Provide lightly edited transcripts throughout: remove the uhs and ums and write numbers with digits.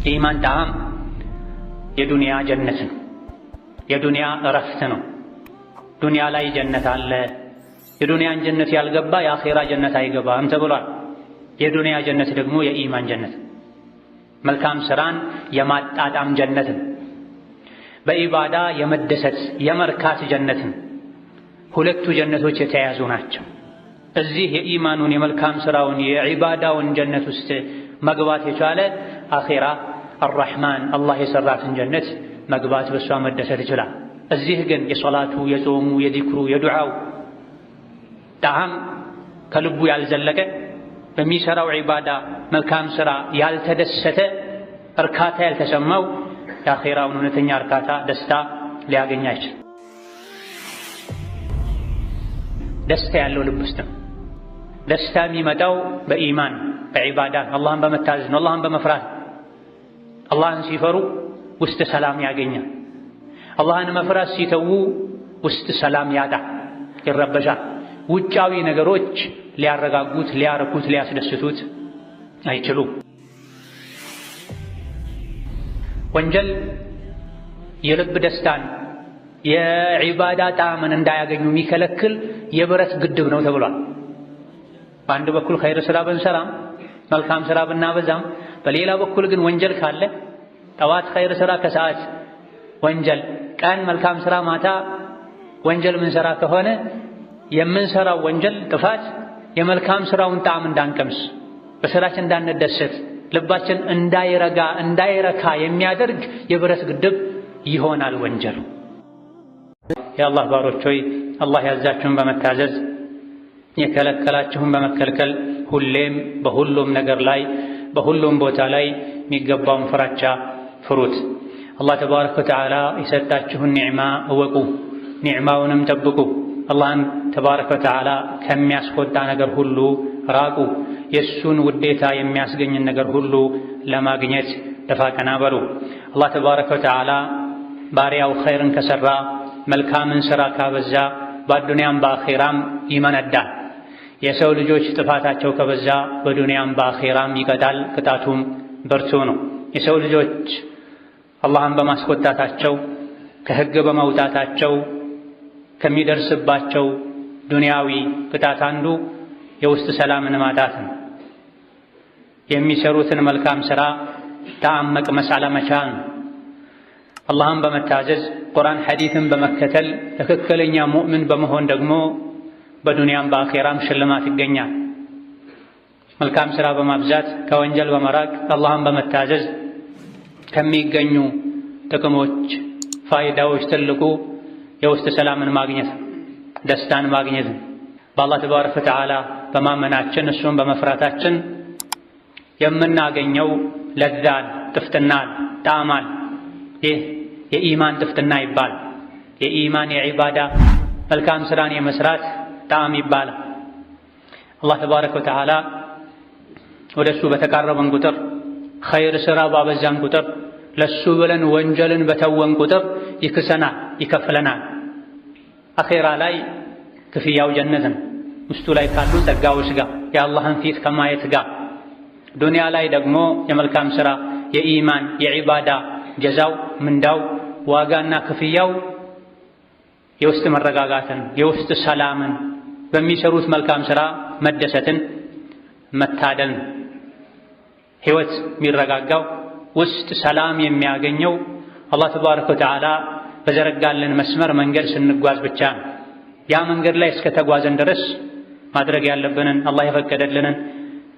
የኢማን ጣዕም የዱንያ ጀነት ነው። የዱንያ እረፍት ነው። ዱንያ ላይ ጀነት አለ። የዱንያን ጀነት ያልገባ የአኼራ ጀነት አይገባም ተብሏል። የዱንያ ጀነት ደግሞ የኢማን ጀነት፣ መልካም ሥራን የማጣጣም ጀነትን፣ በኢባዳ የመደሰት የመርካት ጀነትን። ሁለቱ ጀነቶች የተያያዙ ናቸው። እዚህ የኢማኑን የመልካም ሥራውን የዒባዳውን ጀነት ውስጥ መግባት የቻለ አኼራ አርረሕማን አላህ የሠራትን ጀነት መግባት በሷ መደሰት ይችላል። እዚህ ግን የሶላቱ የጾሙ የዚክሩ የዱዓው ጣዕም ከልቡ ያልዘለቀ በሚሠራው ዒባዳ መልካም ሥራ ያልተደሰተ እርካታ ያልተሰማው የአኼራውን እውነተኛ እርካታ ደስታ ሊያገኝ አይችልም። ደስታ ያለው ልብ ውስጥ ነው። ደስታ የሚመጣው በኢማን በዒባዳ አላህን በመታዘዝ ነው፣ አላህን በመፍራት። አላህን ሲፈሩ ውስጥ ሰላም ያገኛል። አላህን መፍራት ሲተዉ ውስጥ ሰላም ያጣ ይረበሻል። ውጫዊ ነገሮች ሊያረጋጉት፣ ሊያረኩት፣ ሊያስደስቱት አይችሉም። ወንጀል የልብ ደስታን የዒባዳ ጣዕምን እንዳያገኙ የሚከለክል የብረት ግድብ ነው ተብሏል። በአንድ በኩል ኸይር ሥራ ብንሰራም መልካም ሥራ ብናበዛም፣ በሌላ በኩል ግን ወንጀል ካለ ጠዋት ኸይር ሥራ ከሰዓት ወንጀል፣ ቀን መልካም ሥራ ማታ ወንጀል ምንሰራ ከሆነ የምንሰራው ወንጀል ጥፋት የመልካም ሥራውን ጣዕም እንዳንቀምስ፣ በሥራችን እንዳንደሰት፣ ልባችን እንዳይረጋ እንዳይረካ የሚያደርግ የብረት ግድብ ይሆናል ወንጀሉ። የአላህ ባሮች ሆይ አላህ ያዛችሁን በመታዘዝ የከለከላችሁን በመከልከል ሁሌም በሁሉም ነገር ላይ በሁሉም ቦታ ላይ የሚገባውን ፍራቻ ፍሩት። አላህ ተባረከ ወተዓላ የሰጣችሁን ኒዕማ እወቁ፣ ኒዕማውንም ጠብቁ። አላህን ተባረከ ወተዓላ ከሚያስቆጣ ነገር ሁሉ ራቁ። የእሱን ውዴታ የሚያስገኝን ነገር ሁሉ ለማግኘት ደፋ ቀና በሉ። አላህ ተባረከ ወተዓላ ባሪያው ኸይርን ከሠራ መልካምን ሥራ ካበዛ በዱንያም በአኼራም ይመነዳል። የሰው ልጆች ጥፋታቸው ከበዛ በዱንያም በአኼራም ይቀጣል። ቅጣቱም ብርቱ ነው። የሰው ልጆች አላህን በማስቆጣታቸው ከሕግ በመውጣታቸው ከሚደርስባቸው ዱንያዊ ቅጣት አንዱ የውስጥ ሰላምን ማጣት ነው። የሚሰሩትን መልካም ሥራ ጣዕም መቅመስ አለመቻል ነው። አላህን በመታዘዝ ቁርአን ሐዲትን በመከተል ትክክለኛ ሙእምን በመሆን ደግሞ በዱንያም በአኼራም ሽልማት ይገኛል። መልካም ሥራ በማብዛት ከወንጀል በመራቅ አላህን በመታዘዝ ከሚገኙ ጥቅሞች ፋይዳዎች ትልቁ የውስጥ ሰላምን ማግኘት፣ ደስታን ማግኘት። በአላህ ተባረከ ወተዓላ በማመናችን እሱን በመፍራታችን የምናገኘው ለዛን፣ ጥፍጥናን፣ ጣዕማን ይህ የኢማን ጥፍጥና ይባላል። የኢማን የዒባዳ መልካም ሥራን የመስራት ጣዕም ይባላል። አላህ ተባረከ ወተዓላ ወደ እሱ በተቃረበን ቁጥር ኸይር ሥራ ባበዛን ቁጥር ለሱ ብለን ወንጀልን በተወን ቁጥር ይክሰናል፣ ይከፍለናል። አኼራ ላይ ክፍያው ጀነት ነው፣ ውስጡ ላይ ካሉ ጸጋዎች ጋር የአላህን ፊት ከማየት ጋር። ዱንያ ላይ ደግሞ የመልካም ሥራ የኢማን የዒባዳ ጀዛው ምንዳው ዋጋና ክፍያው የውስጥ መረጋጋትን የውስጥ ሰላምን በሚሰሩት መልካም ሥራ መደሰትን መታደል ነው። ሕይወት የሚረጋጋው ውስጥ ሰላም የሚያገኘው አላህ ተባረከ ወተዓላ በዘረጋልን መስመር መንገድ ስንጓዝ ብቻ ነው። ያ መንገድ ላይ እስከተጓዘን ድረስ ማድረግ ያለብንን አላህ የፈቀደልንን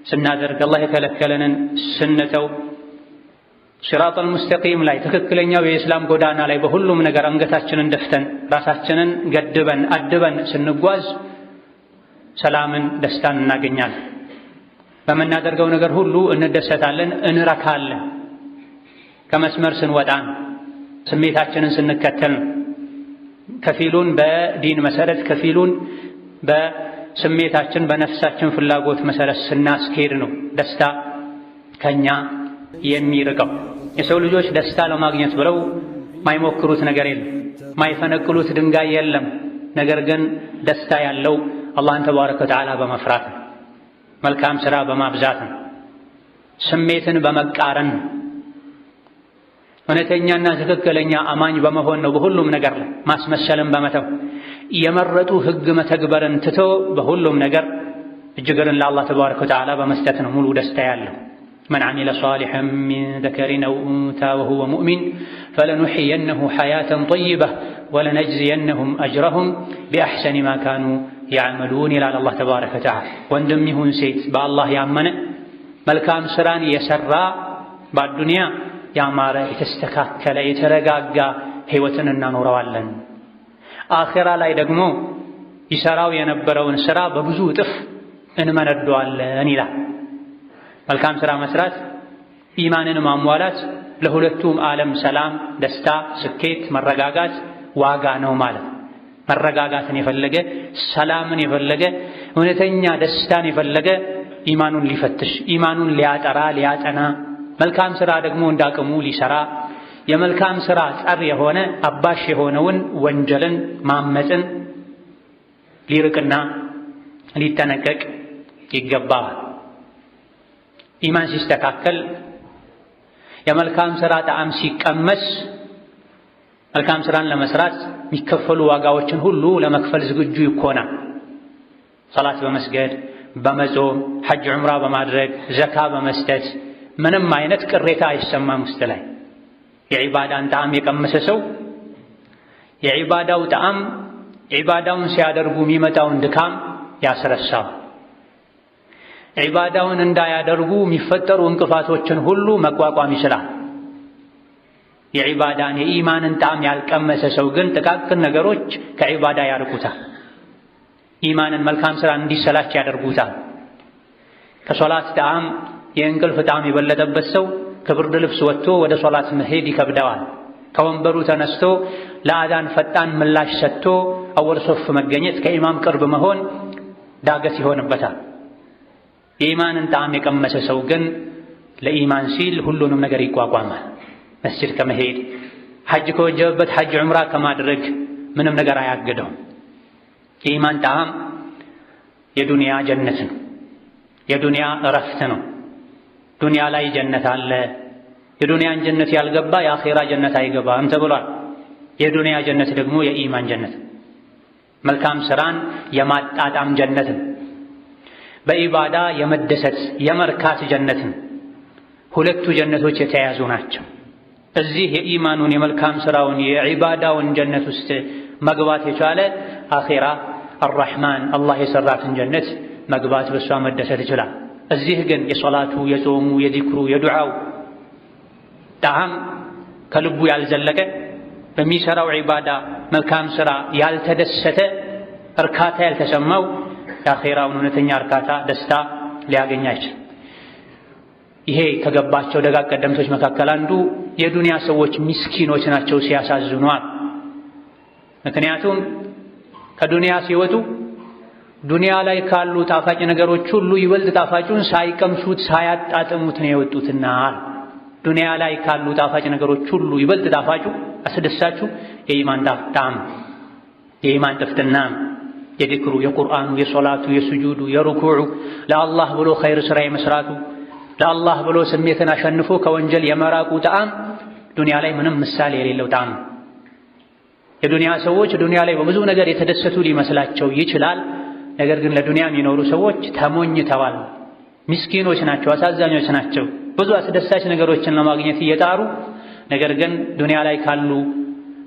ስናደርግ አላህ የከለከለንን ስንተው ሲራጠል ሙስተቂም ላይ ትክክለኛው የእስላም ጎዳና ላይ በሁሉም ነገር አንገታችንን ደፍተን ራሳችንን ገድበን አድበን ስንጓዝ ሰላምን፣ ደስታን እናገኛለን። በምናደርገው ነገር ሁሉ እንደሰታለን፣ እንረካለን። ከመስመር ስንወጣን ስሜታችንን ስንከተል ከፊሉን በዲን መሰረት ከፊሉን በስሜታችን በነፍሳችን ፍላጎት መሰረት ስናስኬድ ነው ደስታ ከኛ የሚርቀው። የሰው ልጆች ደስታ ለማግኘት ብለው ማይሞክሩት ነገር የለም፣ ማይፈነቅሉት ድንጋይ የለም። ነገር ግን ደስታ ያለው አላህን ተባረከ ወተዓላ በመፍራት ነው፣ መልካም ሥራ በማብዛት ነው፣ ስሜትን በመቃረን እውነተኛና ትክክለኛ አማኝ በመሆን ነው። በሁሉም ነገር ላይ ማስመሰልን በመተው የመረጡ ህግ መተግበርን ትቶ በሁሉም ነገር እጅግርን ለአላህ ተባረከ ወተዓላ በመስጠት ነው ሙሉ ደስታ ያለው። መን ዐሚለ ሷሊሐን ሚን ዘከሪን አው ኡንሳ ወሁወ ሙእሚን ፈለኑሕየነሁ ሐያተን ጠይበህ ወለነጅዚየነሁም አጅረሁም ቢአሕሰኒ ማ ካኑ ያዕመሉን ይላል አላህ ተባረከ ወተዓላ። ወንድም ይሁን ሴት በአላህ ያመነ መልካም ስራን የሰራ በአዱንያ ያማረ የተስተካከለ የተረጋጋ ህይወትን እናኖረዋለን። አኺራ ላይ ደግሞ ይሰራው የነበረውን ስራ በብዙ እጥፍ እንመነደዋለን ይላል። መልካም ስራ መስራት፣ ኢማንን ማሟላት ለሁለቱም ዓለም ሰላም፣ ደስታ፣ ስኬት፣ መረጋጋት ዋጋ ነው ማለት። መረጋጋትን የፈለገ ሰላምን የፈለገ እውነተኛ ደስታን የፈለገ ኢማኑን ሊፈትሽ ኢማኑን ሊያጠራ ሊያጠና መልካም ስራ ደግሞ እንዳቅሙ ሊሰራ የመልካም ስራ ጸር የሆነ አባሽ የሆነውን ወንጀልን ማመፅን ሊርቅና ሊጠነቀቅ ይገባል። ኢማን ሲስተካከል የመልካም ስራ ጣዕም ሲቀመስ መልካም ስራን ለመስራት የሚከፈሉ ዋጋዎችን ሁሉ ለመክፈል ዝግጁ ይኮናል። ሰላት በመስገድ በመጾም ሐጅ ዑምራ በማድረግ ዘካ በመስጠት ምንም አይነት ቅሬታ አይሰማም ውስጥ ላይ። የዒባዳን ጣዕም የቀመሰ ሰው የዒባዳው ጣዕም ዒባዳውን ሲያደርጉ የሚመጣውን ድካም ያስረሳው። ዒባዳውን እንዳያደርጉ የሚፈጠሩ እንቅፋቶችን ሁሉ መቋቋም ይችላል። የዒባዳን የኢማንን ጣዕም ያልቀመሰ ሰው ግን ጥቃቅን ነገሮች ከዒባዳ ያርቁታል። ኢማንን መልካም ስራ እንዲሰላች ያደርጉታል። ከሶላት ጣዕም የእንቅልፍ ጣዕም የበለጠበት ሰው ከብርድ ልብስ ወጥቶ ወደ ሶላት መሄድ ይከብደዋል። ከወንበሩ ተነስቶ ለአዳን ፈጣን ምላሽ ሰጥቶ አወል ሶፍ መገኘት ከኢማም ቅርብ መሆን ዳገት ይሆንበታል። የኢማንን ጣዕም የቀመሰ ሰው ግን ለኢማን ሲል ሁሉንም ነገር ይቋቋማል። መስጂድ ከመሄድ ሐጅ ከወጀበበት ሐጅ ዑምራ ከማድረግ ምንም ነገር አያግደውም። የኢማን ጣዕም የዱንያ ጀነት ነው፣ የዱንያ እረፍት ነው። ዱንያ ላይ ጀነት አለ። የዱንያን ጀነት ያልገባ የአኼራ ጀነት አይገባም ተብሏል። የዱንያ ጀነት ደግሞ የኢማን ጀነት፣ መልካም ስራን የማጣጣም ጀነትን፣ በኢባዳ የመደሰት የመርካት ጀነትን። ሁለቱ ጀነቶች የተያያዙ ናቸው። እዚህ የኢማኑን የመልካም ስራውን የዒባዳውን ጀነት ውስጥ መግባት የቻለ አኼራ አርራሕማን አላህ የሰራትን ጀነት መግባት በሷ መደሰት ይችላል። እዚህ ግን የሶላቱ የጾሙ የዚክሩ የዱዓው ጣዕም ከልቡ ያልዘለቀ በሚሰራው ዒባዳ መልካም ስራ ያልተደሰተ እርካታ ያልተሰማው የአኼራውን እውነተኛ እርካታ ደስታ ሊያገኝ አይችልም። ይሄ ከገባቸው ደጋግ ቀደምቶች መካከል አንዱ የዱንያ ሰዎች ምስኪኖች ናቸው ሲያሳዝኗል። ምክንያቱም ከዱንያ ሲወጡ ዱንያ ላይ ካሉ ጣፋጭ ነገሮች ሁሉ ይበልጥ ጣፋጩን ሳይቀምሱት ሳያጣጥሙት ነው የወጡትና ዱንያ ላይ ካሉ ጣፋጭ ነገሮች ሁሉ ይበልጥ ጣፋጩ አስደሳቹ የኢማን ጣዕም የኢማን ጥፍጥና የዚክሩ የቁርአኑ የሶላቱ የስጁዱ የሩኩዑ ለአላህ ብሎ ኸይር ስራ የመስራቱ ለአላህ ብሎ ስሜትን አሸንፎ ከወንጀል የመራቁ ጣዕም ዱንያ ላይ ምንም ምሳሌ የሌለው ጣዕም። የዱንያ ሰዎች ዱንያ ላይ በብዙ ነገር የተደሰቱ ሊመስላቸው ይችላል። ነገር ግን ለዱንያ የሚኖሩ ሰዎች ተሞኝተዋል፣ ምስኪኖች ናቸው፣ አሳዛኞች ናቸው። ብዙ አስደሳች ነገሮችን ለማግኘት እየጣሩ ነገር ግን ዱንያ ላይ ካሉ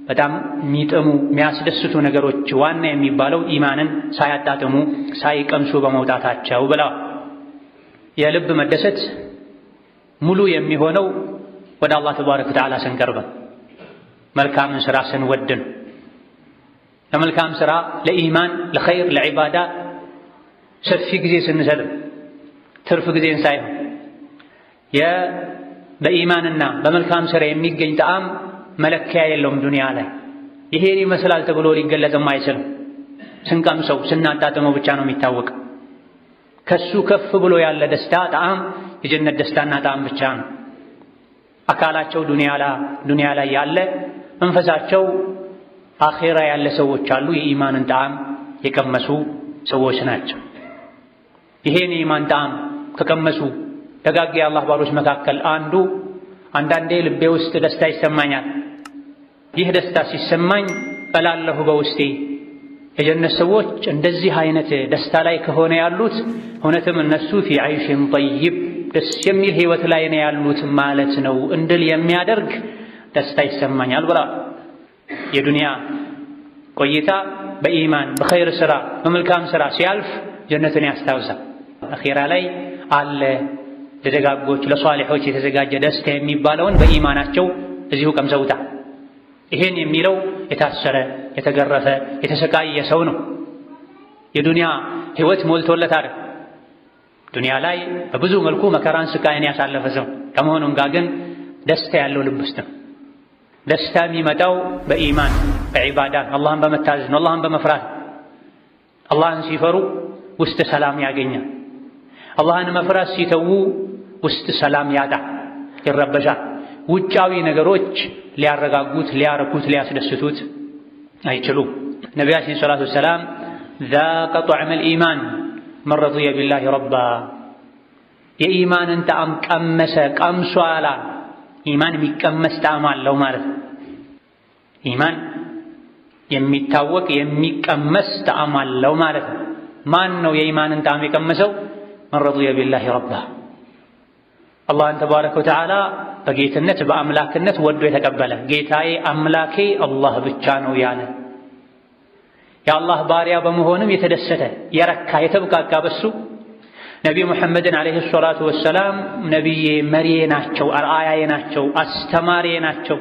በጣም የሚጥሙ የሚያስደስቱ ነገሮች ዋና የሚባለው ኢማንን ሳያጣጥሙ ሳይቀምሱ በመውጣታቸው ብለዋል። የልብ መደሰት ሙሉ የሚሆነው ወደ አላህ ተባረከ ወተዓላ ስንቀርብ መልካምን ስራ ስንወድን ለመልካም ስራ ለኢማን ለኸይር ለዒባዳ ሰፊ ጊዜ ስንሰጥ ትርፍ ጊዜን ሳይሆን በኢማንና በመልካም ስራ የሚገኝ ጣዕም መለኪያ የለውም። ዱንያ ላይ ይሄን ይመስላል ተብሎ ሊገለጽም አይችልም። ስንቀምሰው ስናጣጥመው ብቻ ነው የሚታወቅ። ከሱ ከፍ ብሎ ያለ ደስታ ጣዕም የጀነት ደስታና ጣዕም ብቻ ነው። አካላቸው ዱንያ ላይ ያለ መንፈሳቸው አኼራ ያለ ሰዎች አሉ። የኢማንን ጣዕም የቀመሱ ሰዎች ናቸው። ይሄን የኢማን ጣዕም ከቀመሱ ደጋግ የአላህ ባሮች መካከል አንዱ አንዳንዴ ልቤ ውስጥ ደስታ ይሰማኛል። ይህ ደስታ ሲሰማኝ እላለሁ በውስጤ የጀነት ሰዎች እንደዚህ አይነት ደስታ ላይ ከሆነ ያሉት እውነትም እነሱ ፊ ዐይሽን ጠይብ ደስ የሚል ህይወት ላይ ነው ያሉት ማለት ነው እንድል የሚያደርግ ደስታ ይሰማኛል ብላ የዱንያ ቆይታ በኢማን በኸይር ስራ በመልካም ስራ ሲያልፍ ጀነትን ያስታውሳል። አኺራ ላይ አለ ለደጋጎች ለሷሊሖች የተዘጋጀ ደስታ የሚባለውን በኢማናቸው እዚሁ ቀምሰውታል። ይሄን የሚለው የታሰረ የተገረፈ የተሰቃየ ሰው ነው። የዱንያ ህይወት ሞልቶለት አይደል? ዱንያ ላይ በብዙ መልኩ መከራን ስቃይን ያሳለፈ ሰው ከመሆኑም ጋር ግን ደስታ ያለው ልብ ውስጥ ነው። ደስታ የሚመጣው በኢማን በዒባዳ አላህን በመታዘዝ ነው፣ አላህን በመፍራት አላህን ሲፈሩ ውስጥ ሰላም ያገኛል። አላህን መፍራት ሲተዉ ውስጥ ሰላም ያጣ ይረበሻል። ውጫዊ ነገሮች ሊያረጋጉት ሊያረኩት ሊያስደስቱት አይችሉም። ነቢያችን ሰለላሁ ዐለይሂ ወሰለም ዛቀ ጧዕመል ኢማን መን ረዲየ ቢላሂ ረባ የኢማንን ጣዕም ቀመሰ ቀምሷል። ኢማን የሚቀመስ ጣዕም አለው ማለት ነው። ኢማን የሚታወቅ የሚቀመስ ጣዕም አለው ማለት ነው። ማን ነው የኢማንን ጣዕም የቀመሰው? መን ረዲየ ቢላሂ ረባ አላህን ተባረከ ወተዓላ በጌትነት በአምላክነት ወዶ የተቀበለ ጌታዬ አምላኬ አላህ ብቻ ነው ያለ የአላህ ባሪያ በመሆንም የተደሰተ የረካ የተብቃቃ በሱ ነቢዩ ሙሐመድን ዓለይሂ ሰላቱ ወሰላም ነቢዬ መሪዬ ናቸው፣ አርአያዬ ናቸው፣ አስተማሪዬ ናቸው።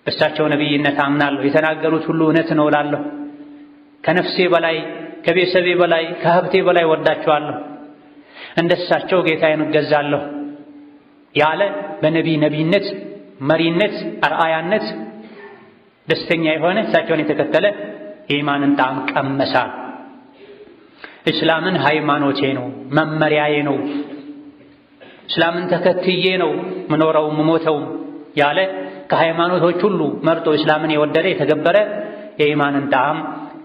በእሳቸው ነቢይነት አምናለሁ። የተናገሩት ሁሉ እውነት ነው እላለሁ። ከነፍሴ በላይ ከቤተሰቤ በላይ ከሀብቴ በላይ ወዳቸዋለሁ። እንደሳቸው ጌታዬን እገዛለሁ ያለ በነቢይ ነቢይነት መሪነት አርአያነት ደስተኛ የሆነ እሳቸውን የተከተለ የኢማንን ጣዕም ቀመሳ። እስላምን ሃይማኖቴ ነው መመሪያዬ ነው እስላምን ተከትዬ ነው ምኖረው ምሞተውም ያለ ከሃይማኖቶች ሁሉ መርጦ እስላምን የወደደ የተገበረ የኢማንን ጣዕም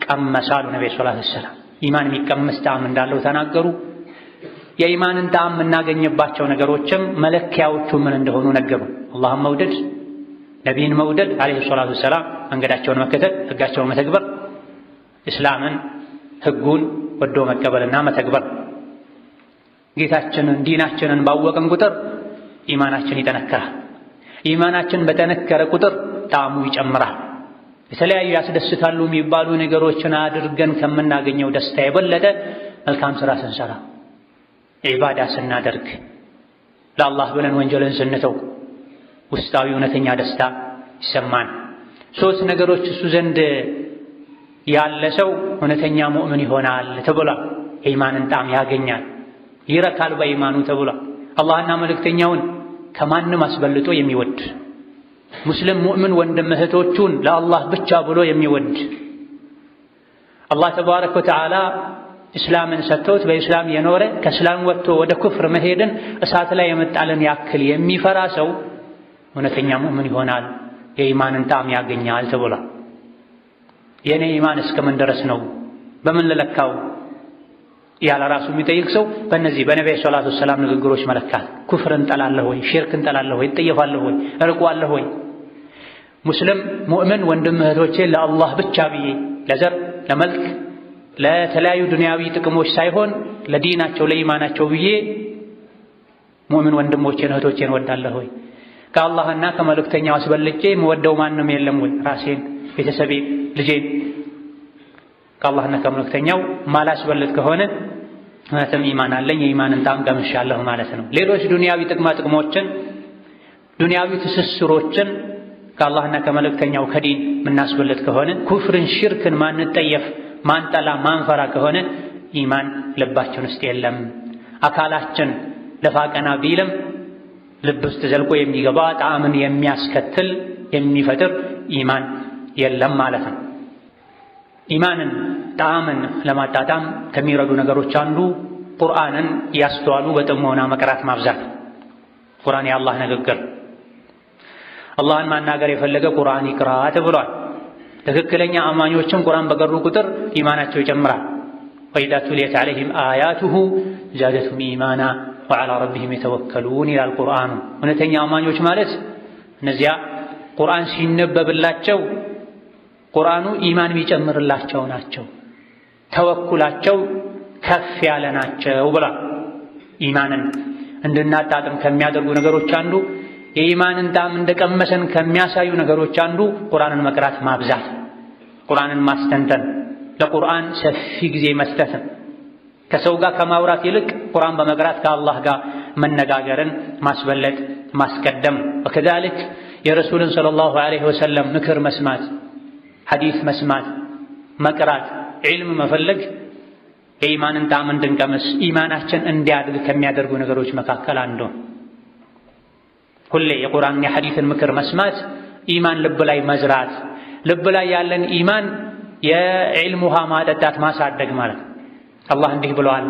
ቀመሳሉ። ነብዩ ሰለላሁ ዐለይሂ ወሰለም ኢማን የሚቀመስ ጣዕም እንዳለው ተናገሩ። የኢማንን ጣዕም የምናገኝባቸው ነገሮችም መለኪያዎቹ ምን እንደሆኑ ነገሩ። አላህን መውደድ፣ ነቢይን መውደድ ዓለይሂ ሰላቱ ወሰላም መንገዳቸውን መከተል፣ ህጋቸውን መተግበር፣ እስላምን ህጉን ወዶ መቀበልና መተግበር። ጌታችንን ዲናችንን ባወቅን ቁጥር ኢማናችን ይጠነከራል። ኢማናችን በጠነከረ ቁጥር ጣዕሙ ይጨምራል። የተለያዩ ያስደስታሉ የሚባሉ ነገሮችን አድርገን ከምናገኘው ደስታ የበለጠ መልካም ስራ ስንሰራ፣ ዒባዳ ስናደርግ፣ ለአላህ ብለን ወንጀልን ስንተው ውስጣዊ እውነተኛ ደስታ ይሰማን። ሶስት ነገሮች እሱ ዘንድ ያለ ሰው እውነተኛ ሙእምን ይሆናል ተብሏል። የኢማንን ጣዕም ያገኛል፣ ይረካል በኢማኑ ተብሏል። አላህና መልእክተኛውን ከማንም አስበልጦ የሚወድ ሙስሊም ሙእምን ወንድም እህቶቹን ለአላህ ብቻ ብሎ የሚወድ አላህ ተባረከ ወተዓላ እስላምን ሰጥቶት በእስላም የኖረ ከእስላም ወጥቶ ወደ ኩፍር መሄድን እሳት ላይ የመጣልን ያክል የሚፈራ ሰው እውነተኛ ሙእምን ይሆናል፣ የኢማንን ጣዕም ያገኛል ተብሏል። የኔ ኢማን እስከምን ድረስ ነው በምን ልለካው ያለ ራሱ የሚጠይቅ ሰው በእነዚህ በነቢዩ ሰለላሁ ዐለይሂ ወሰለም ንግግሮች መለካት። ኩፍርን ጠላለሁ ወይ? ሽርክን ጠላለሁ ወይ? እጠየፋለሁ ወይ? እርቋለሁ ወይ? ሙስሊም ሙእምን ወንድም እህቶቼ ለአላህ ብቻ ብዬ ለዘር ለመልክ ለተለያዩ ዱንያዊ ጥቅሞች ሳይሆን ለዲናቸው ለኢማናቸው ብዬ ሙእምን ወንድሞቼን እህቶቼን ወዳለሁ ወይ? ከአላህና ከመልእክተኛው አስበልጬ የምወደው ማንም የለም ወይ? ራሴን፣ ቤተሰቤን፣ ልጄን ከአላህና ከመልእክተኛው ማላስበልጥ ከሆነ እውነትም ኢማን አለኝ፣ የኢማንን ጣዕም ቀምሻለሁ ማለት ነው። ሌሎች ዱንያዊ ጥቅማ ጥቅሞችን ዱንያዊ ትስስሮችን ከአላህና ከመልእክተኛው ከዲን የምናስበልጥ ከሆነ ኩፍርን ሽርክን ማንጠየፍ ማንጠላ ማንፈራ ከሆነ ኢማን ልባችን ውስጥ የለም። አካላችን ለፋቀና ቢልም ልብ ውስጥ ዘልቆ የሚገባ ጣዕምን የሚያስከትል የሚፈጥር ኢማን የለም ማለት ነው። ኢማንን ጣዕምን ለማጣጣም ከሚረዱ ነገሮች አንዱ ቁርአንን ያስተዋሉ በጥሞና መቅራት ማብዛት። ቁርአን የአላህ ንግግር፣ አላህን ማናገር የፈለገ ቁርአን ይቅራ ተብሏል። ትክክለኛ አማኞችም ቁርአን በቀሩ ቁጥር ኢማናቸው ይጨምራል። ወኢዛ ቱሊየት ዐለይሂም አያቱሁ ዛደቱሁም ኢማና ወዐላ ረቢሂም የተወከሉን ይላል ቁርአኑ። እውነተኛ አማኞች ማለት እነዚያ ቁርአን ሲነበብላቸው ቁርአኑ ኢማን የሚጨምርላቸው ናቸው፣ ተወኩላቸው ከፍ ያለ ናቸው ብላ ኢማንን እንድናጣጥም ከሚያደርጉ ነገሮች አንዱ የኢማንን ጣዕም እንደቀመሰን ከሚያሳዩ ነገሮች አንዱ ቁርአንን መቅራት ማብዛት፣ ቁርአንን ማስተንተን፣ ለቁርአን ሰፊ ጊዜ መስጠትን፣ ከሰው ጋር ከማውራት ይልቅ ቁርአን በመቅራት ከአላህ ጋር መነጋገርን ማስበለጥ ማስቀደም። ወከዛሊክ የረሱልን ሰለላሁ ዐለይሂ ወሰለም ምክር መስማት፣ ሐዲስ መስማት፣ መቅራት፣ ዒልም መፈለግ የኢማንን ጣዕም እንድንቀምስ ኢማናችን እንዲያድግ ከሚያደርጉ ነገሮች መካከል አንዱ። ሁሌ የቁርአንና የሐዲስን ምክር መስማት ኢማን ልብ ላይ መዝራት፣ ልብ ላይ ያለን ኢማን የዒልም ውሃ ማጠጣት ማሳደግ ማለት። አላህ እንዲህ ብለዋል፣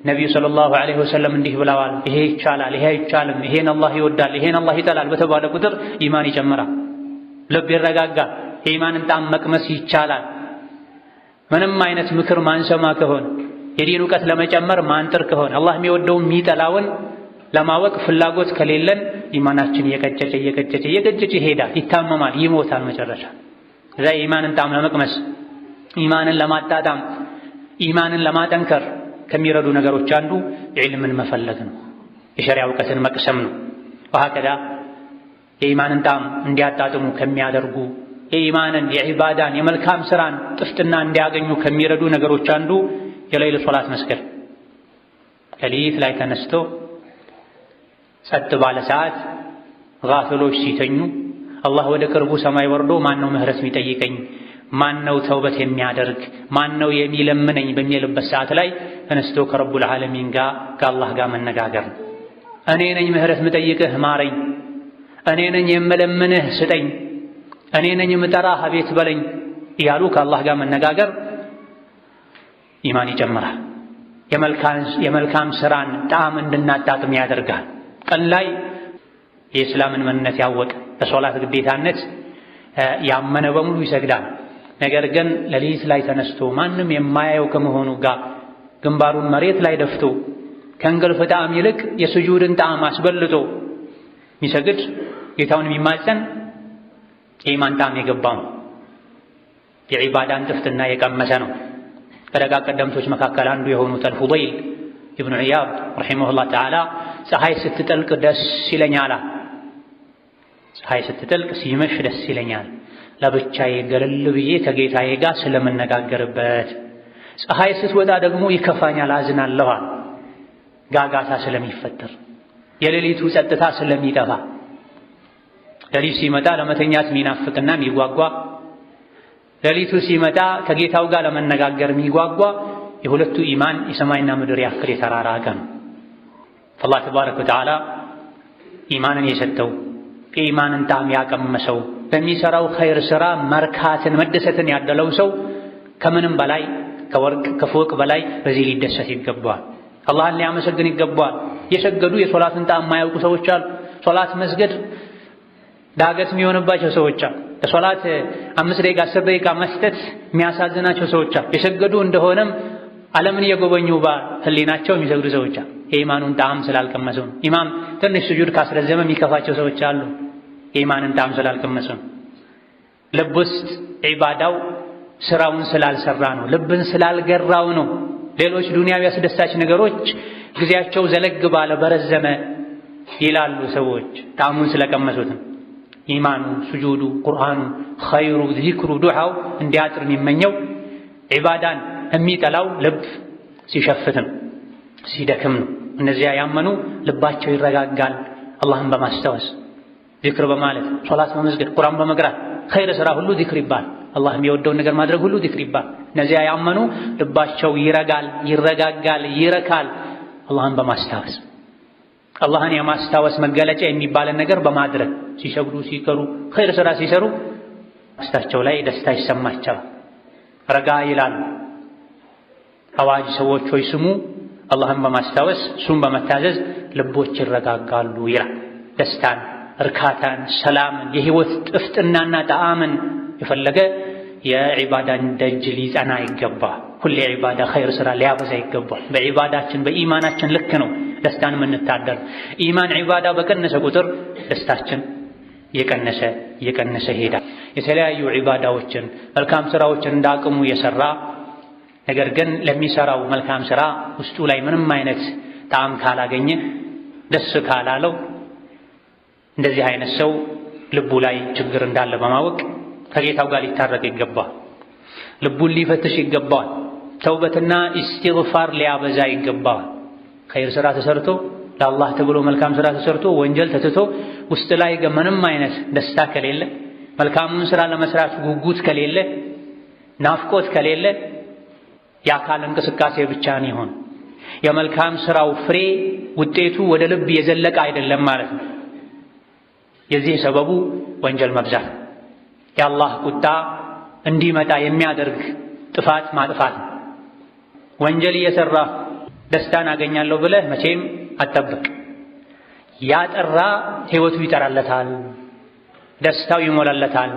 ነቢዩ ሰለላሁ ዐለይሂ ወሰለም እንዲህ ብለዋል፣ ይሄ ይቻላል፣ ይሄ አይቻልም፣ ይሄን አላህ ይወዳል፣ ይሄን አላህ ይጠላል በተባለ ቁጥር ኢማን ይጨምራል፣ ልብ ይረጋጋል፣ የኢማንን ጣዕም መቅመስ ይቻላል። ምንም አይነት ምክር ማንሰማ ከሆነ የዲን እውቀት ለመጨመር ማንጥር ከሆነ አላህ የሚወደውን የሚጠላውን ለማወቅ ፍላጎት ከሌለን ኢማናችን እየቀጨጨ ይሄዳል፣ ይታመማል፣ ይሞታል መጨረሻ። እዛ የኢማንን ጣዕም ለመቅመስ ኢማንን ለማጣጣም ኢማንን ለማጠንከር ከሚረዱ ነገሮች አንዱ ዒልምን መፈለግ ነው፣ የሸሪዓ እውቀትን መቅሰም ነው። ወሀከዛ የኢማንን ጣዕም እንዲያጣጥሙ ከሚያደርጉ የኢማንን የዒባዳን የመልካም ስራን ጥፍጥና እንዲያገኙ ከሚረዱ ነገሮች አንዱ የሌሊት ሶላት መስገድ። ሌሊት ላይ ተነስቶ ጸጥ ባለ ሰዓት ጋፊሎች ሲተኙ አላህ ወደ ቅርቡ ሰማይ ወርዶ ማን ነው ምህረት የሚጠይቀኝ፣ ማን ነው ተውበት የሚያደርግ፣ ማን ነው የሚለምነኝ በሚልበት ሰዓት ላይ ተነስቶ ከረቡል ዓለሚን ጋር ከአላህ ጋር መነጋገር ነው። እኔ ነኝ ምህረት የምጠይቅህ ማረኝ፣ እኔ ነኝ የምለምንህ ስጠኝ፣ እኔ ነኝ የምጠራህ አቤት በለኝ እያሉ ከአላህ ጋር መነጋገር ኢማን ይጨምራል። የመልካም ስራን ጣዕም እንድናጣጥም ያደርጋል። ቀን ላይ የእስላምን ምንነት ያወቀ በሶላት ግዴታነት ያመነ በሙሉ ይሰግዳል። ነገር ግን ሌሊት ላይ ተነስቶ ማንም የማያየው ከመሆኑ ጋር ግንባሩን መሬት ላይ ደፍቶ ከእንቅልፍ ጣዕም ይልቅ የስጁድን ጣዕም አስበልጦ የሚሰግድ ጌታውን የሚማጸን የኢማን ጣዕም የገባው የዒባዳን ጥፍጥና የቀመሰ ነው። ከደጋ ቀደምቶች መካከል አንዱ የሆኑት አልፉደይል ኢብኑ ዒያድ ረሒመሁላህ ተዓላ ፀሐይ ስትጠልቅ ደስ ይለኛል፣ ፀሐይ ስትጠልቅ ሲመሽ ደስ ይለኛል፣ ለብቻዬ ገለል ብዬ ከጌታዬ ጋር ስለምነጋገርበት። ፀሐይ ስትወጣ ደግሞ ይከፋኛል፣ አዝናለሁ፣ ጋጋታ ስለሚፈጠር፣ የሌሊቱ ጸጥታ ስለሚጠፋ። ሌሊት ሲመጣ ለመተኛት የሚናፍቅና የሚጓጓ፣ ሌሊቱ ሲመጣ ከጌታው ጋር ለመነጋገር የሚጓጓ የሁለቱ ኢማን የሰማይና ምድር ያክል የተራራቀ ነው። አላህ ተባረከ ወተዓላ ኢማንን የሰጠው የኢማንን ጣዕም ያቀመሰው በሚሰራው ኸይር ሥራ መርካትን መደሰትን ያደለው ሰው ከምንም በላይ ከወርቅ ከፎቅ በላይ በዚህ ሊደሰት ይገባዋል። አላህን ሊያመሰግን ይገባዋል። የሰገዱ የሶላትን ጣዕም የማያውቁ ሰዎች አሉ። ሶላት መስገድ ዳገት የሚሆንባቸው ሰዎች አሉ። ለሶላት 5 ደቂቃ 10 ደቂቃ መስጠት የሚያሳዝናቸው ሰዎች አሉ። የሰገዱ እንደሆነም ዓለምን እየጎበኙ በህሊናቸው የሚሰግዱ ሰዎች አሉ። የኢማኑን ጣዕም ስላልቀመሱ ነው። ኢማም ትንሽ ስጁድ ካስረዘመ የሚከፋቸው ሰዎች አሉ። የኢማንን ጣዕም ስላልቀመሱ ነው። ልብ ውስጥ ዒባዳው ስራውን ስላልሰራ ነው። ልብን ስላልገራው ነው። ሌሎች ዱንያዊ አስደሳች ነገሮች ጊዜያቸው ዘለግ ባለ በረዘመ ይላሉ ሰዎች ጣዕሙን ስለቀመሱት ነው። ኢማኑ፣ ስጁዱ፣ ቁርአኑ፣ ኸይሩ፣ ዚክሩ፣ ዱዓው እንዲያጥር የሚመኘው ዒባዳን የሚጠላው ልብ ሲሸፍትም ሲደክም ነው። እነዚያ ያመኑ ልባቸው ይረጋጋል። አላህን በማስታወስ ዚክር በማለት ሶላት በመስገድ ቁርአን በመቅራት ኸይር ሥራ ሁሉ ዚክር ይባል። አላህ የሚወደውን ነገር ማድረግ ሁሉ ዚክር ይባል። እነዚያ ያመኑ ልባቸው ይረጋል፣ ይረጋጋል፣ ይረካል አላህን በማስታወስ። አላህን የማስታወስ መገለጫ የሚባለን ነገር በማድረግ ሲሰግዱ፣ ሲቀሩ፣ ኸይር ሥራ ሲሰሩ ውስጣቸው ላይ ደስታ ይሰማቸዋል፣ ረጋ ይላሉ። አዋጅ ሰዎች ሆይ ስሙ፣ አላህን በማስታወስ እሱን በመታዘዝ ልቦች ይረጋጋሉ ይላል። ደስታን፣ እርካታን፣ ሰላምን፣ የህይወት ጥፍጥናና ጣዕምን የፈለገ የዒባዳን ደጅ ሊጸና ይገባል። ሁሌ ዒባዳ ኸይር ሥራ ሊያበዛ ይገባል። በዒባዳችን በኢማናችን ልክ ነው ደስታን የምንታደር። ኢማን ዒባዳ በቀነሰ ቁጥር ደስታችን እየቀነሰ ሄዳል። የተለያዩ ዒባዳዎችን መልካም ስራዎችን እንዳቅሙ የሰራ ነገር ግን ለሚሰራው መልካም ስራ ውስጡ ላይ ምንም አይነት ጣዕም ካላገኘ ደስ ካላለው እንደዚህ አይነት ሰው ልቡ ላይ ችግር እንዳለ በማወቅ ከጌታው ጋር ሊታረቅ ይገባል። ልቡን ሊፈትሽ ይገባል። ተውበትና ኢስቲግፋር ሊያበዛ ይገባል። ኸይር ስራ ተሰርቶ ለአላህ ተብሎ መልካም ስራ ተሰርቶ ወንጀል ተትቶ ውስጥ ላይ ምንም አይነት ደስታ ከሌለ፣ መልካሙን ስራ ለመስራት ጉጉት ከሌለ፣ ናፍቆት ከሌለ የአካል እንቅስቃሴ ብቻ ነው ይሆን። የመልካም ስራው ፍሬ ውጤቱ ወደ ልብ የዘለቀ አይደለም ማለት ነው። የዚህ ሰበቡ ወንጀል መብዛት፣ የአላህ ቁጣ እንዲመጣ የሚያደርግ ጥፋት ማጥፋት። ወንጀል እየሰራ ደስታን አገኛለሁ ብለህ መቼም አትጠብቅ። ያጠራ ህይወቱ ይጠራለታል፣ ደስታው ይሞላለታል።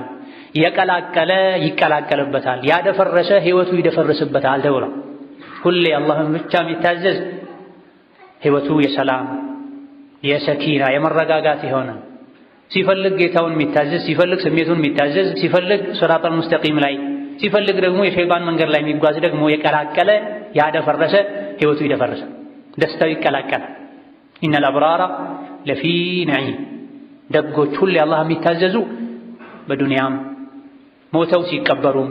የቀላቀለ ይቀላቀልበታል፣ ያደፈረሰ ህይወቱ ይደፈርስበታል ተብሎ ሁሌ አላህን ብቻ የሚታዘዝ ህይወቱ የሰላም የሰኪና የመረጋጋት የሆነ ሲፈልግ ጌታውን የሚታዘዝ ሲፈልግ ስሜቱን የሚታዘዝ ሲፈልግ ሲራጠል ሙስተቂም ላይ ሲፈልግ ደግሞ የሸይጣን መንገድ ላይ የሚጓዝ ደግሞ የቀላቀለ ያደፈረሰ ህይወቱ ይደፈርሳል፣ ደስታው ይቀላቀላል። ኢነል አብራራ ለፊ ነዒም ደጎች ሁሌ አላህ የሚታዘዙ በዱንያም ሞተው ሲቀበሩም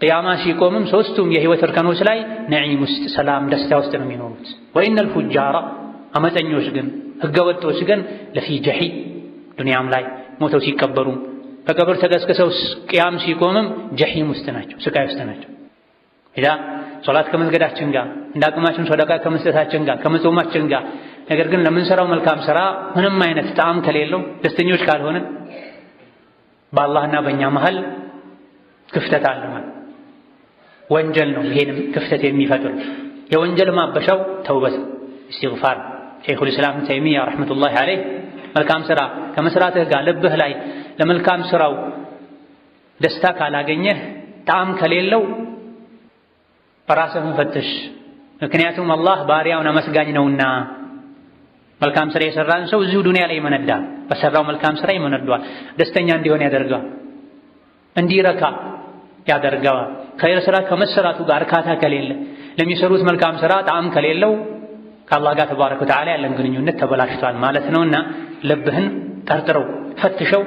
ቅያማ ሲቆምም ሶስቱም የህይወት እርከኖች ላይ ነዒም ውስጥ ሰላም ደስታ ውስጥ ነው የሚኖሩት። ወኢነል ፉጃራ አመፀኞች ግን ህገወጦች ግን ለፊ ጀሒም ዱንያም ላይ ሞተው ሲቀበሩም በቀብር ተቀስቅሰው ቅያም ሲቆምም ጀሒም ውስጥ ናቸው፣ ስቃይ ውስጥ ናቸው። ኢዳ ሶላት ከመስገዳችን ጋር እንዳቅማችን ሰደቃ ከመስጠታችን ጋር ከመጾማችን ጋር ነገር ግን ለምንሰራው መልካም ስራ ምንም አይነት ጣዕም ከሌለው ደስተኞች ካልሆነ በአላህና በእኛ መሃል ክፍተት አለ ማለት ወንጀል ነው። ይሄንም ክፍተት የሚፈጥር የወንጀል ማበሻው ተውበት ኢስቲግፋር። ሸይኹል ኢስላም ተይሚያ ረሕመቱላሂ ዐለይህ መልካም ስራ ከመስራትህ ጋር ልብህ ላይ ለመልካም ስራው ደስታ ካላገኘህ ጣዕም ከሌለው በራስህን ፈትሽ። ምክንያቱም አላህ ባሪያውን አመስጋኝ ነውና መልካም ስራ የሰራን ሰው እዚሁ ዱንያ ላይ ይመነዳል፣ በሰራው መልካም ስራ ይመነዷል፣ ደስተኛ እንዲሆን ያደርገዋል፣ እንዲረካ ያደርገዋል። ኸይር ስራ ከመሰራቱ ጋር እርካታ ከሌለ ለሚሰሩት መልካም ስራ ጣዕም ከሌለው ከአላህ ጋር ተባረከ ወተዓላ ያለን ግንኙነት ተበላሽቷል ማለት ነውና ልብህን ጠርጥረው ፈትሸው።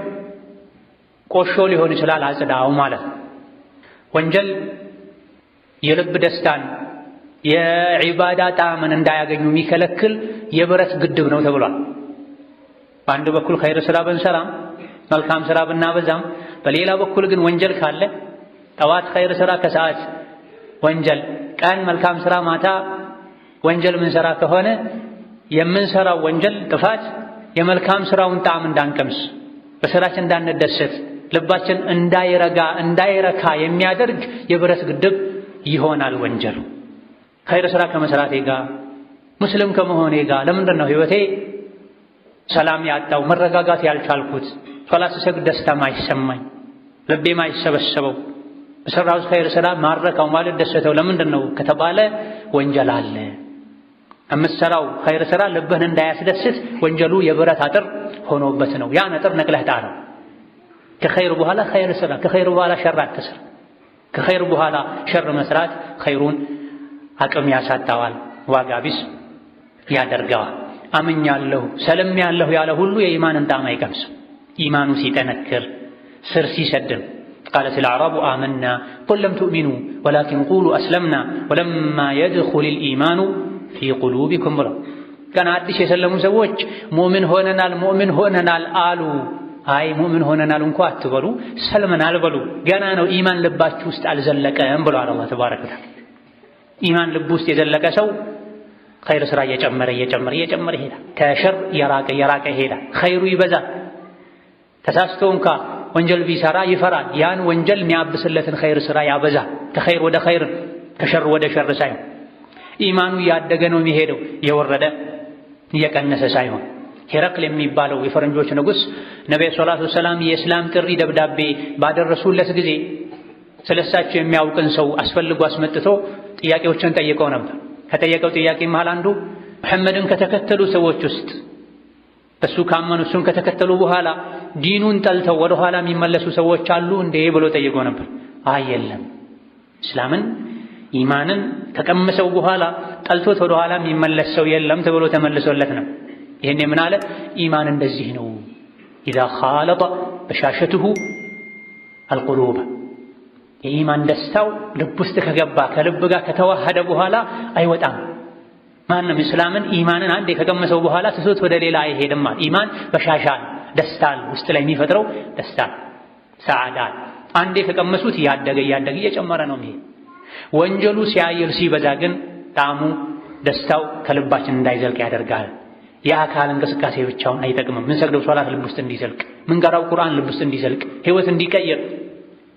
ቆሾ ሊሆን ይችላል አጽዳው ማለት ነው። ወንጀል የልብ ደስታን የዒባዳ ጣዕምን እንዳያገኙ የሚከለክል የብረት ግድብ ነው ተብሏል። በአንድ በኩል ኸይር ስራ ብንሰራም መልካም ስራ ብናበዛም፣ በሌላ በኩል ግን ወንጀል ካለ ጠዋት ኸይር ስራ ከሰዓት ወንጀል፣ ቀን መልካም ስራ ማታ ወንጀል ምንሰራ ከሆነ የምንሰራው ወንጀል ጥፋት የመልካም ስራውን ጣዕም እንዳንቀምስ፣ በስራችን እንዳንደሰት፣ ልባችን እንዳይረካ የሚያደርግ የብረት ግድብ ይሆናል ወንጀሉ። ኸይር ስራ ከመስራቴ ጋር ሙስሊም ከመሆኔ ጋር ለምንድን ነው ህይወቴ ሰላም ያጣው መረጋጋት ያልቻልኩት? ሶላት ስሰግድ ደስታ ማይሰማኝ ልቤ ማይሰበሰበው በሰራሁት ኸይር ስራ ማረካው ማለት ደሰተው ለምንድን ነው ከተባለ ወንጀል አለ። የምትሰራው ኸይር ስራ ልብህን እንዳያስደስት ወንጀሉ የብረት አጥር ሆኖበት ነው። ያን አጥር ነቅለህ ጣለው። ከኸይር በኋላ ኸይር ስራ፣ ከኸይር በኋላ ሸር አትስራ። ከኸይር በኋላ ሸር መስራት ኸይሩን አቅም ያሳጣዋል፣ ዋጋ ቢስ ያደርገዋል። አምኛለሁ ሰለምያለሁ ያለ ሁሉ የኢማንን ጣዕም አይቀምስም። ኢማኑ ሲጠነክር ስር ሲሰድም ቃለት አልአዕራቡ አመና ቁል ለም ትኡሚኑ ወላኪን ቁሉ አስለምና ወለማ የድኹል ልኢማኑ ፊ ቁሉቢኩም ብለው ገና አዲስ የሰለሙ ሰዎች ሙእምን ሆነናል አሉ። አይ ሙእምን ሆነናል እንኳ አትበሉ፣ ሰልመናል በሉ። ገና ነው ኢማን ልባችሁ ውስጥ አልዘለቀም ብሏል አላህ ተባረከ ወተዓላ። ኢማን ልብ ውስጥ የዘለቀ ሰው ኸይር ስራ እየጨመረ ይሄዳል። ከሸር የራቀ ይሄዳል። ኸይሩ ይበዛል። ተሳስቶ እንኳ ወንጀል ቢሰራ ይፈራል። ያን ወንጀል የሚያብስለትን ኸይር ስራ ያበዛል። ከኸይር ወደ ኸይር ከሸር ወደ ሸር ሳይሆን ኢማኑ እያደገ ነው የሚሄደው፣ የወረደ እየቀነሰ ሳይሆን። ሄረቅል የሚባለው የፈረንጆች ንጉሥ ነብዩ ሰለላሁ ዐለይሂ ወሰለም የእስላም ጥሪ ደብዳቤ ባደረሱለት ጊዜ ስለሳቸው የሚያውቅን ሰው አስፈልጎ አስመጥቶ ጥያቄዎችን ጠይቀው ነበር። ከጠየቀው ጥያቄ መሃል አንዱ ሙሐመድን ከተከተሉ ሰዎች ውስጥ በሱ ካመኑ እሱን ከተከተሉ በኋላ ዲኑን ጠልተው ወደ ኋላ የሚመለሱ ሰዎች አሉ እንዴ ብሎ ጠይቆ ነበር። አይ የለም፣ እስላምን ኢማንን ከቀመሰው በኋላ ጠልቶት ወደ ኋላ የሚመለስ ሰው የለም ተብሎ ተመልሶለት ነው። ይሄን ምን አለ? ኢማን እንደዚህ ነው። ኢዛ ኻለጠ በሻሸቱሁ አልቁሉብ፣ የኢማን ደስታው ልብ ውስጥ ከገባ ከልብ ጋር ከተዋሃደ በኋላ አይወጣም። ማንም እስላምን ኢማንን አንዴ ከቀመሰው በኋላ ትቶት ወደ ሌላ አይሄድም። ኢማን በሻሻል ደስታል ውስጥ ላይ የሚፈጥረው ደስታል ሰዓዳል አንዴ ከቀመሱት እያደገ እየጨመረ ነው የሚሄድ። ወንጀሉ ሲያየል ሲበዛ ግን ጣዕሙ ደስታው ከልባችን እንዳይዘልቅ ያደርጋል። የአካል እንቅስቃሴ ብቻውን አይጠቅምም። ምን ሰግደው ሶላት ልብ ውስጥ እንዲዘልቅ፣ ምን ቀራው ቁርአን ልብ ውስጥ እንዲዘልቅ፣ ህይወት እንዲቀይር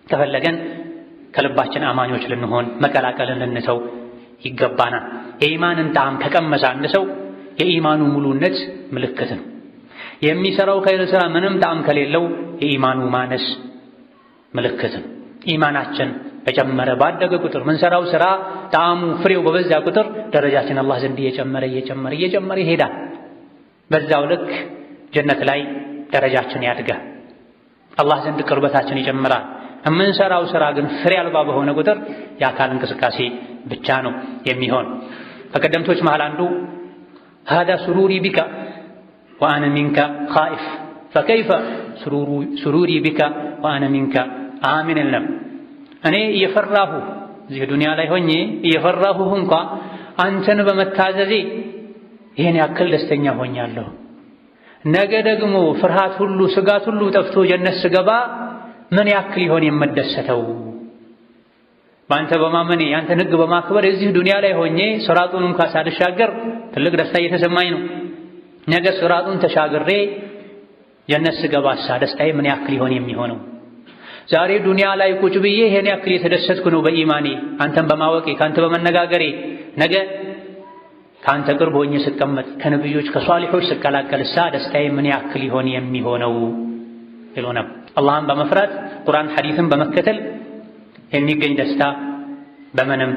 ከፈለገን ከልባችን አማኞች ልንሆን መቀላቀልን ልንተው ይገባናል። የኢማንን ጣዕም ከቀመሰ አንድ ሰው የኢማኑ ሙሉነት ምልክት ነው። የሚሰራው ኸይር ስራ ምንም ጣዕም ከሌለው የኢማኑ ማነስ ምልክት ነው። ኢማናችን በጨመረ ባደገ ቁጥር ምንሰራው ስራ ጣዕሙ ፍሬው በበዛ ቁጥር ደረጃችን አላህ ዘንድ እየጨመረ ይሄዳል። በዛው ልክ ጀነት ላይ ደረጃችን ያድጋል። አላህ ዘንድ ቅርበታችን ይጨምራል። የምንሰራው ስራ ግን ፍሬ አልባ በሆነ ቁጥር የአካል እንቅስቃሴ ብቻ ነው የሚሆን። ከቀደምቶች መሃል አንዱ ሃዳ ሱሩሪ ቢካ ወአነ ሚንከ ኻኢፍ ፈከይፈ ሱሩሪ ቢካ ወአነ ሚንከ አሚን ለም። እኔ እየፈራሁ እዚህ ዱንያ ላይ ሆኜ እየፈራሁ እንኳ አንተን በመታዘዜ ይሄን ያክል ደስተኛ ሆኛለሁ። ነገ ደግሞ ፍርሃት ሁሉ ስጋት ሁሉ ጠፍቶ ጀነት ስገባ ምን ያክል ይሆን የምደሰተው? በአንተ በማመኔ ያንተን ሕግ በማክበር እዚህ ዱንያ ላይ ሆኜ ስራጡን እንኳ ሳልሻገር ትልቅ ደስታ እየተሰማኝ ነው። ነገ ስራጡን ተሻግሬ ጀነት ስገባሳ ደስታዬ ምን ያክል ይሆን የሚሆነው? ዛሬ ዱንያ ላይ ቁጭ ብዬ ይሄን ያክል የተደሰትኩ ነው በኢማኔ አንተን በማወቄ ካንተ በመነጋገሬ ነገ ካንተ ቅርብ ሆኜ ስቀመጥ ከነብዮች ከሷሊሖች ስቀላቀልሳ ደስታዬ ምን ያክል ይሆን የሚሆነው ይሉ ነበር። አላህን በመፍራት ቁርአን ሐዲስን በመከተል የሚገኝ ደስታ በምንም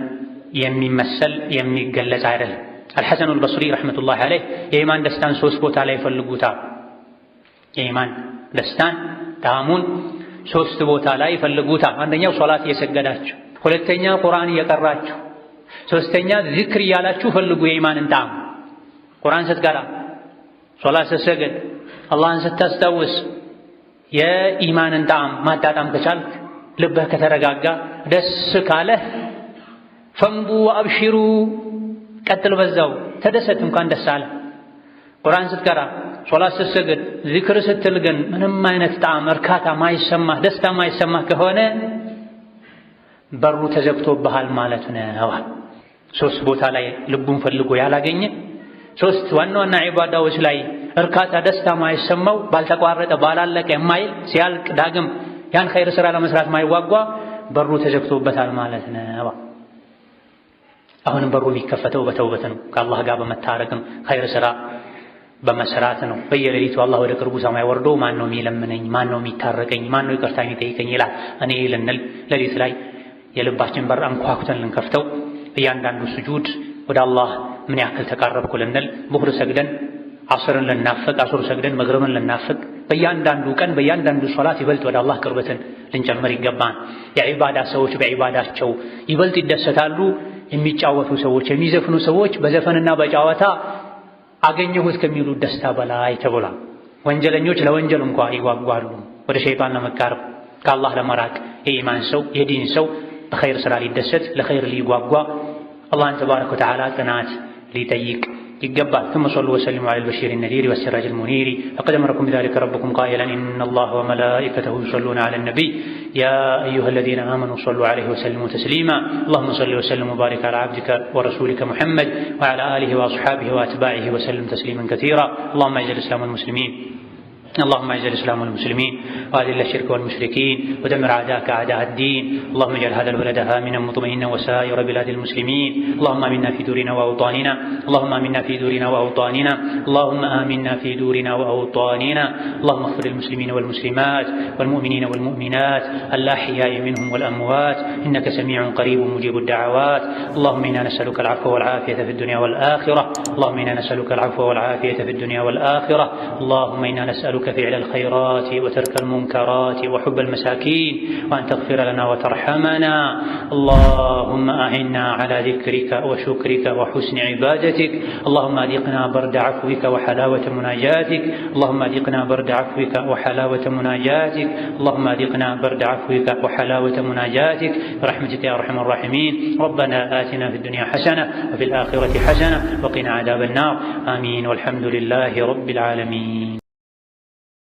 የሚመሰል የሚገለጽ አይደለም። አልሐሰኑ አልበስሪ ረሕመቱላሂ ዐለይህ የኢማን ደስታን 3 ቦታ ላይ ይፈልጉታል። የኢማን ደስታን ጣዕሙን 3 ቦታ ላይ ይፈልጉታል። አንደኛው ሶላት እየሰገዳችሁ፣ ሁለተኛ ቁርአን እየቀራችሁ፣ ሶስተኛ ዚክር እያላችሁ ፈልጉ የኢማንን ጣዕም። ቁርአን ስትቀራ፣ ሶላት ስትሰግድ፣ አላህን ስታስታውስ የኢማንን ጣዕም ማጣጣም ከቻልክ ልብህ ከተረጋጋ ደስ ካለህ ፈንቡ ወአብሽሩ ቀጥል፣ በዛው ተደሰት እንኳን ደስ አለ። ቁርአን ስትቀራ፣ ሶላት ስትሰግድ፣ ዚክር ስትል ግን ምንም አይነት ጣዕም እርካታ ማይሰማህ ደስታ ማይሰማህ ከሆነ በሩ ተዘግቶብሃል ማለት ነው። 3 ቦታ ላይ ልቡን ፈልጎ ያላገኘ 3 ዋና ዋና ዒባዳዎች ላይ እርካታ ደስታ ማይሰማው ባልተቋረጠ ባላለቀ የማይል ሲያልቅ ዳግም ያን ኸይር ስራ ለመስራት ማይዋጓ በሩ ተዘግቶበታል ማለት ነው። አሁንም በሩ የሚከፈተው በተውበት ነው፣ ከአላህ ጋር በመታረቅ ነው፣ ኸይር ስራ በመስራት ነው። በየሌሊቱ አላህ ወደ ቅርቡ ሰማይ ወርዶ ማን ነው የሚለምነኝ፣ ማን ነው የሚታረቀኝ፣ ማን ነው ይቅርታ የሚጠይቀኝ ይላል። እኔ ልንል ሌሊት ላይ የልባችን በር አንኳኩተን ልንከፍተው እያንዳንዱ ስጁድ ወደ አላህ ምን ያክል ተቃረብኩ ልንል ዙህር ሰግደን ዓስርን ልናፍቅ፣ ዓስር ሰግደን መግሪብን ልናፍቅ በእያንዳንዱ ቀን በእያንዳንዱ ሶላት ይበልጥ ወደ አላህ ቅርበትን ልንጨምር ይገባን። የዒባዳ ሰዎች በዒባዳቸው ይበልጥ ይደሰታሉ። የሚጫወቱ ሰዎች የሚዘፍኑ ሰዎች በዘፈንና በጨዋታ አገኘሁት ከሚሉት ደስታ በላይ ተብሏል። ወንጀለኞች ለወንጀል እንኳ ይጓጓሉ፣ ወደ ሸይጣን ለመቃረብ ከአላህ ለመራቅ። የኢማን ሰው የዲን ሰው በኸይር ስራ ሊደሰት ለኸይር ሊጓጓ አላህን ተባረከ ወተዓላ ጥናት ሊጠይቅ ይገባል። ثم صلوا وسلموا على البشير النذير والسراج المنير فقد أمركم بذلك ربكم قائلا إن الله وملائكته يصلون على النبي يا أيها الذين آمنوا صلوا عليه وسلموا تسليما اللهم صل وسلم وبارك على عبدك ورسولك محمد وعلى آله وأصحابه وأتباعه وسلم تسليما كثيرا اللهم أعز الإسلام والمسلمين اللهم اعز الإسلام والمسلمين وأذل الشرك والمشركين ودمر أعداءك أعداء الدين. اللهم اجعل هذا البلد آمنا مطمئنا وسائر بلاد المسلمين. اللهم آمنا في دورنا وأوطاننا، اللهم آمنا في دورنا وأوطاننا، اللهم آمنا في دورنا وأوطاننا. اللهم اغفر للمسلمين والمسلمات والمؤمنين والمؤمنات الأحياء منهم والأموات، إنك سميع قريب مجيب الدعوات. اللهم إنا نسألك العفو والعافية في الدنيا والآخرة، اللهم إنا نسألك العفو والعافية في الدنيا والآخرة. اللهم إنا نسألك فعل الخيرات وترك المنكرات وحب المساكين، وأن تغفر لنا وترحمنا. اللهم أعنا على ذكرك وشكرك وحسن عبادتك. اللهم أذقنا برد عفوك وحلاوة مناجاتك، اللهم أذقنا برد عفوك وحلاوة مناجاتك، اللهم أذقنا برد عفوك وحلاوة مناجاتك برحمتك يا أرحم الراحمين. ربنا آتنا في الدنيا حسنة وفي الآخرة حسنة وقنا عذاب النار. آمين والحمد لله رب العالمين.